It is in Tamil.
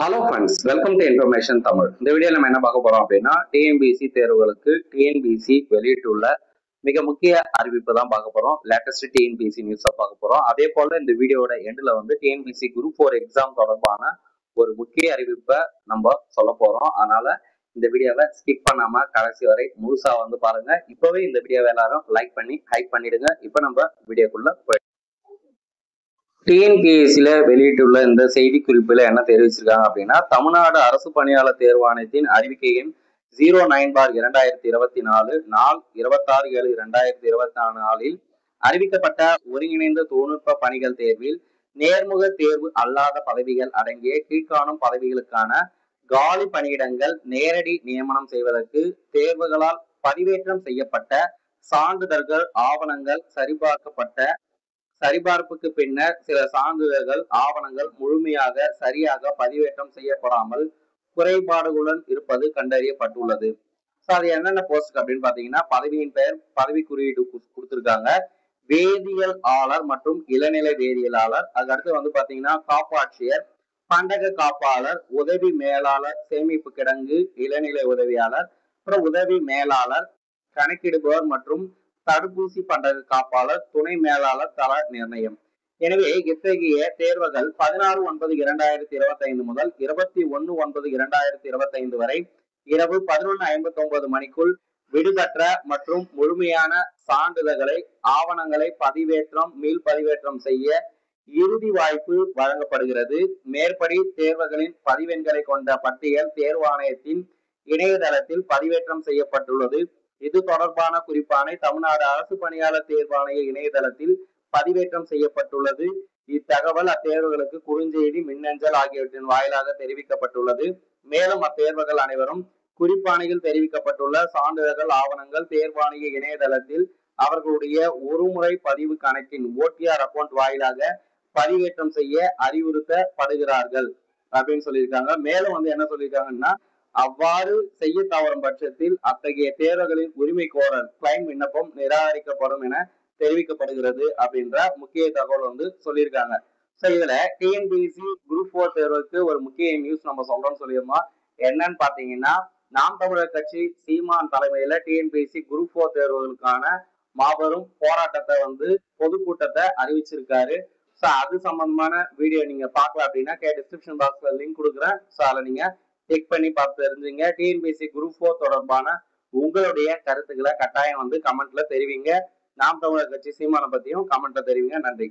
Hello friends, welcome to information Tamil. இந்த வீடியோ நம்ம என்ன பார்க்க போறோம் அப்படின்னா, டிஎன்பிஎஸ்சி தேர்வுகளுக்கு டிஎன்பிஎஸ்சி வெளியிட்டுள்ள மிக முக்கிய அறிவிப்பு தான் பார்க்க போறோம். லேட்டஸ்ட் டிஎன்பிஎஸ்சி நியூஸா பார்க்க போறோம். அதே போல இந்த வீடியோட எண்ட்ல வந்து டிஎன்பிஎஸ்சி குரூப் 4 எக்ஸாம் தொடர்பான ஒரு முக்கிய அறிவிப்பை நம்ம சொல்ல போறோம். அதனால இந்த வீடியோவை ஸ்கிப் பண்ணாம கடைசி வரை முழுசா வந்து பாருங்க. இப்பவே இந்த வீடியோவை எல்லாரும் லைக் பண்ணி ஹைப் பண்ணிடுங்க. இப்போ நம்ம வீடியோக்குள்ள டிஎன்பிஎஸ்சியில வெளியிட்டுள்ள இந்த செய்தி குறிப்புல என்ன தெரிவிச்சிருக்காங்க அப்படின்னா, தமிழ்நாடு அரசு பணியாளர் தேர்வாணையத்தின் அறிவிக்கை எண் 09/2024 நாள் 26/7/2024 அறிவிக்கப்பட்ட ஒருங்கிணைந்த தொழில்நுட்ப பணிகள் தேர்வில் நேர்முக தேர்வு அல்லாத பதவிகள் அடங்கிய கீழ்காணும் பதவிகளுக்கான காலி பணியிடங்கள் நேரடி நியமனம் செய்வதற்கு தேர்வுகளால் பதிவேற்றம் செய்யப்பட்ட சான்றிதழ்கள் ஆவணங்கள் சரிபார்ப்புக்கு பின்னர் சில சான்றிதழ்கள் ஆவணங்கள் முழுமையாக சரியாக பதிவேற்றம் செய்யப்படாமல் குறைபாடுகளுடன் இருப்பது கண்டறியப்பட்டுள்ளது. அது என்னென்ன போஸ்ட் அப்படின்னு பாத்தீங்கன்னா, பதவியின் பெயர், பதவி குறியீடு கொடுத்திருக்காங்க, வேதியியல் ஆளர் மற்றும் இளநிலை வேதியியலாளர். அதுக்கடுத்து வந்து பாத்தீங்கன்னா காப்பாட்சியர், பண்டக காப்பாளர், உதவி மேலாளர், சேமிப்பு கிடங்கு இளநிலை உதவியாளர், அப்புறம் உதவி மேலாளர், கணக்கிடுபவர் மற்றும் தடுப்பூசி பண்டக காப்பாளர், துணை மேலாளர் தர நிர்ணயம். எனவே இத்தகைய தேர்வுகள் 16/9/2025 முதல் 21/9/2025 வரை இரவு 11:59 மணிக்குள் விடுபெற்ற மற்றும் முழுமையான சான்றிதழ்களை ஆவணங்களை பதிவேற்றம் மீள் பதிவேற்றம் செய்ய இறுதி வாய்ப்பு வழங்கப்படுகிறது. மேற்படி தேர்வுகளின் பதிவெண்களை கொண்ட பட்டியல் தேர்வாணையத்தின் இணையதளத்தில் பதிவேற்றம் செய்யப்பட்டுள்ளது. இது தொடர்பான குறிப்பானை தமிழ்நாடு அரசு பணியாளர் தேர்வாணைய இணையதளத்தில் பதிவேற்றம் செய்யப்பட்டுள்ளது. இத்தகவல் அத்தேர்வுகளுக்கு குறுஞ்செய்தி, மின்னஞ்சல் ஆகியவற்றின் வாயிலாக தெரிவிக்கப்பட்டுள்ளது. மேலும் அத்தேர்வுகள் அனைவரும் குறிப்பாணையில் தெரிவிக்கப்பட்டுள்ள சான்றிதழ்கள் ஆவணங்கள் தேர்வாணைய இணையதளத்தில் அவர்களுடைய ஒருமுறை பதிவு கணக்கின் OTR அக்கௌண்ட் வாயிலாக பதிவேற்றம் செய்ய அறிவுறுத்தப்படுகிறார்கள் அப்படின்னு சொல்லியிருக்காங்க. மேலும் வந்து என்ன சொல்லியிருக்காங்கன்னா, அவ்வாறு செய்ய தவறும் பட்சத்தில் அத்தகைய தேர்வுகளின் உரிமை கோரல் கிளைம் விண்ணப்பம் நிராகரிக்கப்படும் என தெரிவிக்கப்படுகிறது அப்படின்ற முக்கிய தகவல் வந்து சொல்லியிருக்காங்க. சோ இதுல டிஎன்பிஎஸ்சி குரூப் 4 தேர்வுக்கு ஒரு முக்கிய நியூஸ் நம்ம சொல்றோம்னு சொல்லியிருந்தோம். என்னன்னு பாத்தீங்கன்னா, நாம் தமிழர் கட்சி சீமான் தலைமையில டிஎன்பிஎஸ்சி குரூப் 4 தேர்வுகளுக்கான மாபெரும் போராட்டத்தை வந்து பொதுக்கூட்டத்தை அறிவிச்சிருக்காரு. சோ அது சம்பந்தமான வீடியோ நீங்க பார்க்கலாம் அப்படின்னா டிஸ்கிரிப்ஷன் பாக்ஸ்ல லிங்க் கொடுக்குறேன். சோ அதை நீங்க செக் பண்ணி பார்த்து தெரிஞ்சுங்க. டிஎன்பிஎஸ்சி குரூப் 4 தொடர்பான உங்களுடைய கருத்துக்களை கட்டாயம் வந்து கமெண்ட்ல தெரிவிங்க. நாம் தமிழர் கட்சி சீமானை பத்தியும் கமெண்ட்ல தெரிவிங்க. நன்றி.